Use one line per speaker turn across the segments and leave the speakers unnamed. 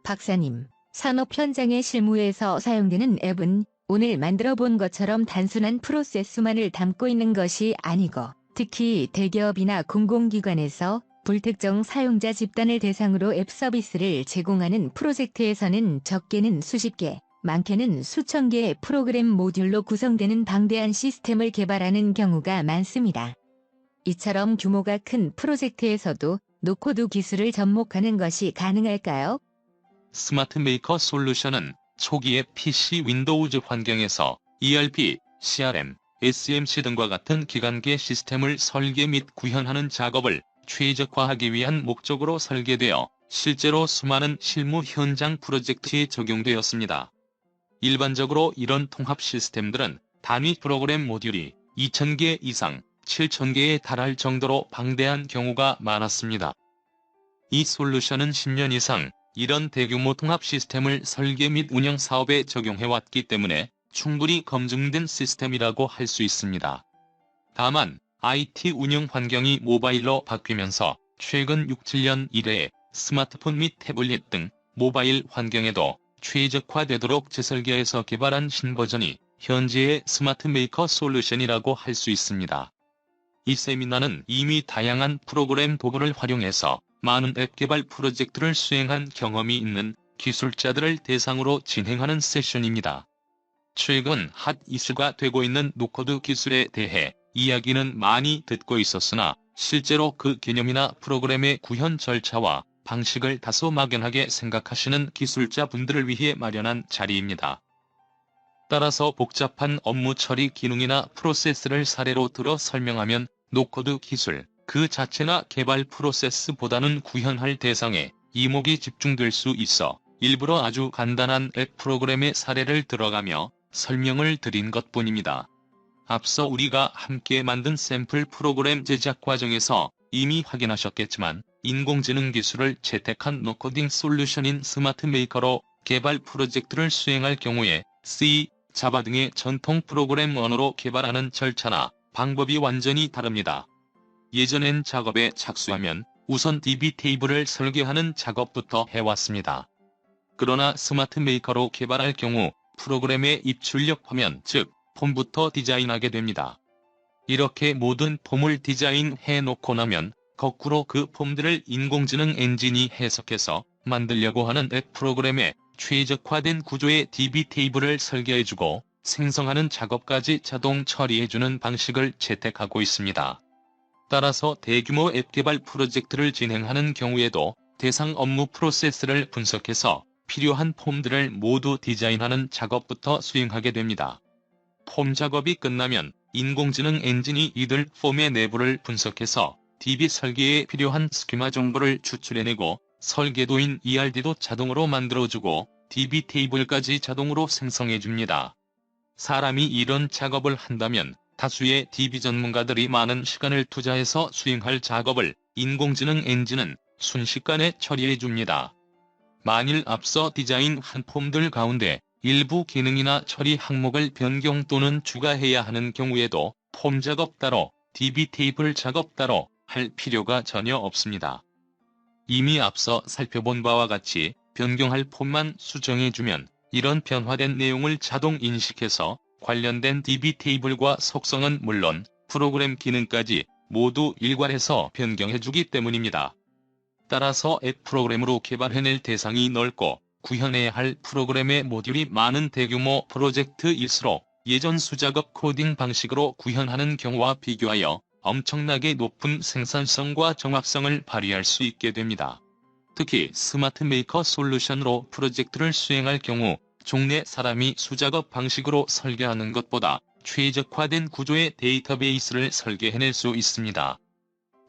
박사님, 산업 현장의 실무에서 사용되는 앱은 오늘 만들어 본 것처럼 단순한 프로세스만을 담고 있는 것이 아니고, 특히 대기업이나 공공기관에서 불특정 사용자 집단을 대상으로 앱 서비스를 제공하는 프로젝트에서는 적게는 수십 개, 많게는 수천 개의 프로그램 모듈로 구성되는 방대한 시스템을 개발하는 경우가 많습니다. 이처럼 규모가 큰 프로젝트에서도 노코드 기술을 접목하는 것이 가능할까요?
스마트 메이커 솔루션은 초기에 PC 윈도우즈 환경에서 ERP, CRM, SMC 등과 같은 기관계 시스템을 설계 및 구현하는 작업을 최적화하기 위한 목적으로 설계되어 실제로 수많은 실무 현장 프로젝트에 적용되었습니다. 일반적으로 이런 통합 시스템들은 단위 프로그램 모듈이 2,000개 이상, 7,000개에 달할 정도로 방대한 경우가 많았습니다. 이 솔루션은 10년 이상 이런 대규모 통합 시스템을 설계 및 운영 사업에 적용해왔기 때문에 충분히 검증된 시스템이라고 할 수 있습니다. 다만 IT 운영 환경이 모바일로 바뀌면서 최근 6-7년 이래에 스마트폰 및 태블릿 등 모바일 환경에도 최적화되도록 재설계해서 개발한 신버전이 현재의 스마트 메이커 솔루션이라고 할 수 있습니다. 이 세미나는 이미 다양한 프로그램 도구를 활용해서 많은 앱 개발 프로젝트를 수행한 경험이 있는 기술자들을 대상으로 진행하는 세션입니다. 최근 핫 이슈가 되고 있는 노코드 기술에 대해 이야기는 많이 듣고 있었으나 실제로 그 개념이나 프로그램의 구현 절차와 방식을 다소 막연하게 생각하시는 기술자분들을 위해 마련한 자리입니다. 따라서 복잡한 업무 처리 기능이나 프로세스를 사례로 들어 설명하면 노코드 기술 그 자체나 개발 프로세스보다는 구현할 대상에 이목이 집중될 수 있어 일부러 아주 간단한 앱 프로그램의 사례를 들어가며 설명을 드린 것뿐입니다. 앞서 우리가 함께 만든 샘플 프로그램 제작 과정에서 이미 확인하셨겠지만 인공지능 기술을 채택한 노코딩 솔루션인 스마트 메이커로 개발 프로젝트를 수행할 경우에 C, 자바 등의 전통 프로그램 언어로 개발하는 절차나 방법이 완전히 다릅니다. 예전엔 작업에 착수하면 우선 DB 테이블을 설계하는 작업부터 해왔습니다. 그러나 스마트 메이커로 개발할 경우 프로그램의 입출력 화면 즉 폼부터 디자인하게 됩니다. 이렇게 모든 폼을 디자인해 놓고 나면 거꾸로 그 폼들을 인공지능 엔진이 해석해서 만들려고 하는 앱 프로그램에 최적화된 구조의 DB 테이블을 설계해주고 생성하는 작업까지 자동 처리해주는 방식을 채택하고 있습니다. 따라서 대규모 앱 개발 프로젝트를 진행하는 경우에도 대상 업무 프로세스를 분석해서 필요한 폼들을 모두 디자인하는 작업부터 수행하게 됩니다. 폼 작업이 끝나면 인공지능 엔진이 이들 폼의 내부를 분석해서 DB 설계에 필요한 스키마 정보를 추출해내고 설계도인 ERD도 자동으로 만들어주고 DB 테이블까지 자동으로 생성해줍니다. 사람이 이런 작업을 한다면 다수의 DB 전문가들이 많은 시간을 투자해서 수행할 작업을 인공지능 엔진은 순식간에 처리해줍니다. 만일 앞서 디자인한 폼들 가운데 일부 기능이나 처리 항목을 변경 또는 추가해야 하는 경우에도 폼 작업 따로, DB 테이블 작업 따로 할 필요가 전혀 없습니다. 이미 앞서 살펴본 바와 같이 변경할 폼만 수정해주면 이런 변화된 내용을 자동 인식해서 관련된 DB 테이블과 속성은 물론 프로그램 기능까지 모두 일괄해서 변경해주기 때문입니다. 따라서 앱 프로그램으로 개발해낼 대상이 넓고 구현해야 할 프로그램의 모듈이 많은 대규모 프로젝트일수록 예전 수작업 코딩 방식으로 구현하는 경우와 비교하여 엄청나게 높은 생산성과 정확성을 발휘할 수 있게 됩니다. 특히 스마트 메이커 솔루션으로 프로젝트를 수행할 경우 종래 사람이 수작업 방식으로 설계하는 것보다 최적화된 구조의 데이터베이스를 설계해낼 수 있습니다.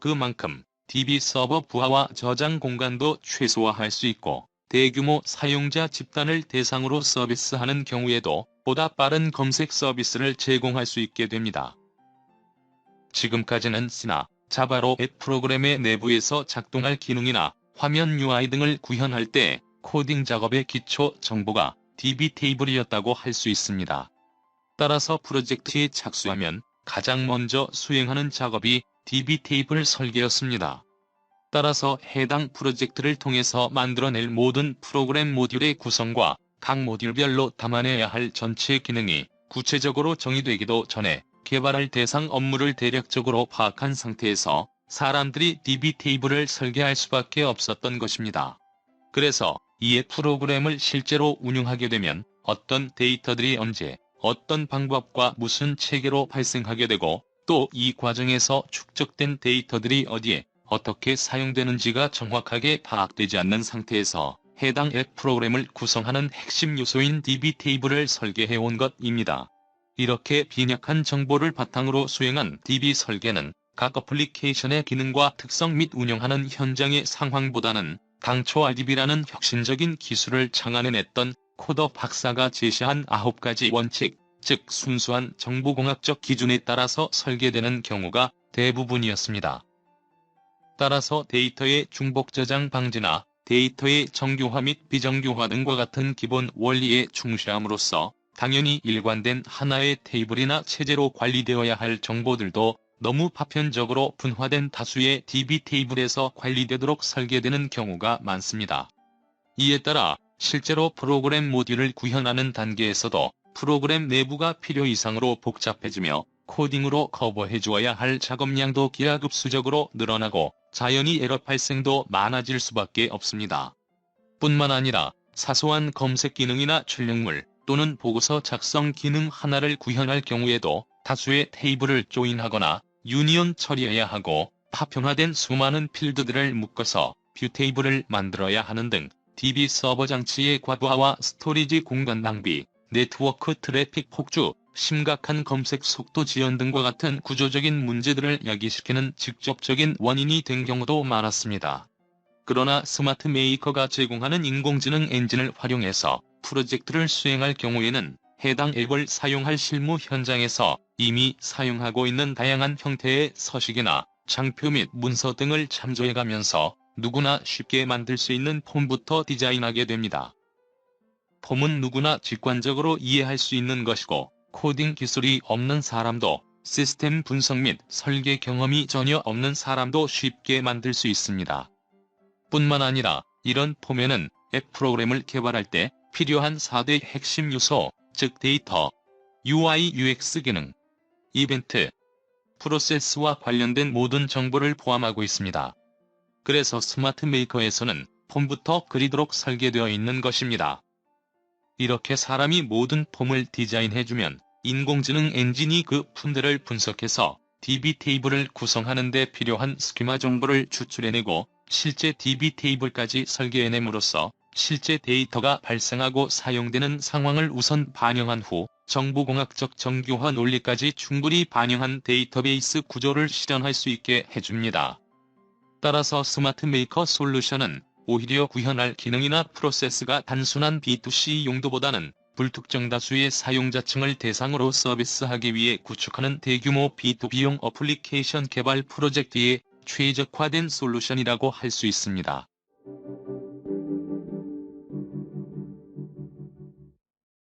그만큼 DB 서버 부하와 저장 공간도 최소화할 수 있고 대규모 사용자 집단을 대상으로 서비스하는 경우에도 보다 빠른 검색 서비스를 제공할 수 있게 됩니다. 지금까지는 C나 자바로 앱 프로그램의 내부에서 작동할 기능이나 화면 UI 등을 구현할 때 코딩 작업의 기초 정보가 DB 테이블이었다고 할 수 있습니다. 따라서 프로젝트에 착수하면 가장 먼저 수행하는 작업이 DB 테이블 설계였습니다. 따라서 해당 프로젝트를 통해서 만들어낼 모든 프로그램 모듈의 구성과 각 모듈별로 담아내야 할 전체 기능이 구체적으로 정의되기도 전에 개발할 대상 업무를 대략적으로 파악한 상태에서 사람들이 DB 테이블을 설계할 수밖에 없었던 것입니다. 그래서 이에 프로그램을 실제로 운영하게 되면 어떤 데이터들이 언제, 어떤 방법과 무슨 체계로 발생하게 되고 또 이 과정에서 축적된 데이터들이 어디에 어떻게 사용되는지가 정확하게 파악되지 않는 상태에서 해당 앱 프로그램을 구성하는 핵심 요소인 DB 테이블을 설계해온 것입니다. 이렇게 빈약한 정보를 바탕으로 수행한 DB 설계는 각 어플리케이션의 기능과 특성 및 운영하는 현장의 상황보다는 당초 RDB라는 혁신적인 기술을 창안해냈던 코더 박사가 제시한 9가지 원칙, 즉 순수한 정보공학적 기준에 따라서 설계되는 경우가 대부분이었습니다. 따라서 데이터의 중복 저장 방지나 데이터의 정교화 및 비정교화 등과 같은 기본 원리에 충실함으로써 당연히 일관된 하나의 테이블이나 체제로 관리되어야 할 정보들도 너무 파편적으로 분화된 다수의 DB 테이블에서 관리되도록 설계되는 경우가 많습니다. 이에 따라 실제로 프로그램 모듈을 구현하는 단계에서도 프로그램 내부가 필요 이상으로 복잡해지며 코딩으로 커버해 주어야 할 작업량도 기하급수적으로 늘어나고 자연히 에러 발생도 많아질 수밖에 없습니다. 뿐만 아니라 사소한 검색 기능이나 출력물 또는 보고서 작성 기능 하나를 구현할 경우에도 다수의 테이블을 조인하거나 유니온 처리해야 하고 파편화된 수많은 필드들을 묶어서 뷰 테이블을 만들어야 하는 등 DB 서버 장치의 과부하와 스토리지 공간 낭비, 네트워크 트래픽 폭주, 심각한 검색 속도 지연 등과 같은 구조적인 문제들을 야기시키는 직접적인 원인이 된 경우도 많았습니다. 그러나 스마트 메이커가 제공하는 인공지능 엔진을 활용해서 프로젝트를 수행할 경우에는 해당 앱을 사용할 실무 현장에서 이미 사용하고 있는 다양한 형태의 서식이나 장표 및 문서 등을 참조해가면서 누구나 쉽게 만들 수 있는 폼부터 디자인하게 됩니다. 폼은 누구나 직관적으로 이해할 수 있는 것이고 코딩 기술이 없는 사람도 시스템 분석 및 설계 경험이 전혀 없는 사람도 쉽게 만들 수 있습니다. 뿐만 아니라 이런 폼에는 앱 프로그램을 개발할 때 필요한 4대 핵심 요소, 즉 데이터, UI, UX 기능, 이벤트, 프로세스와 관련된 모든 정보를 포함하고 있습니다. 그래서 스마트 메이커에서는 폼부터 그리도록 설계되어 있는 것입니다. 이렇게 사람이 모든 폼을 디자인해주면 인공지능 엔진이 그 폼들을 분석해서 DB 테이블을 구성하는 데 필요한 스키마 정보를 추출해내고 실제 DB 테이블까지 설계해냄으로써 실제 데이터가 발생하고 사용되는 상황을 우선 반영한 후 정보공학적 정교화 논리까지 충분히 반영한 데이터베이스 구조를 실현할 수 있게 해줍니다. 따라서 스마트 메이커 솔루션은 오히려 구현할 기능이나 프로세스가 단순한 B2C 용도보다는 불특정 다수의 사용자층을 대상으로 서비스하기 위해 구축하는 대규모 B2B용 어플리케이션 개발 프로젝트에 최적화된 솔루션이라고 할 수 있습니다.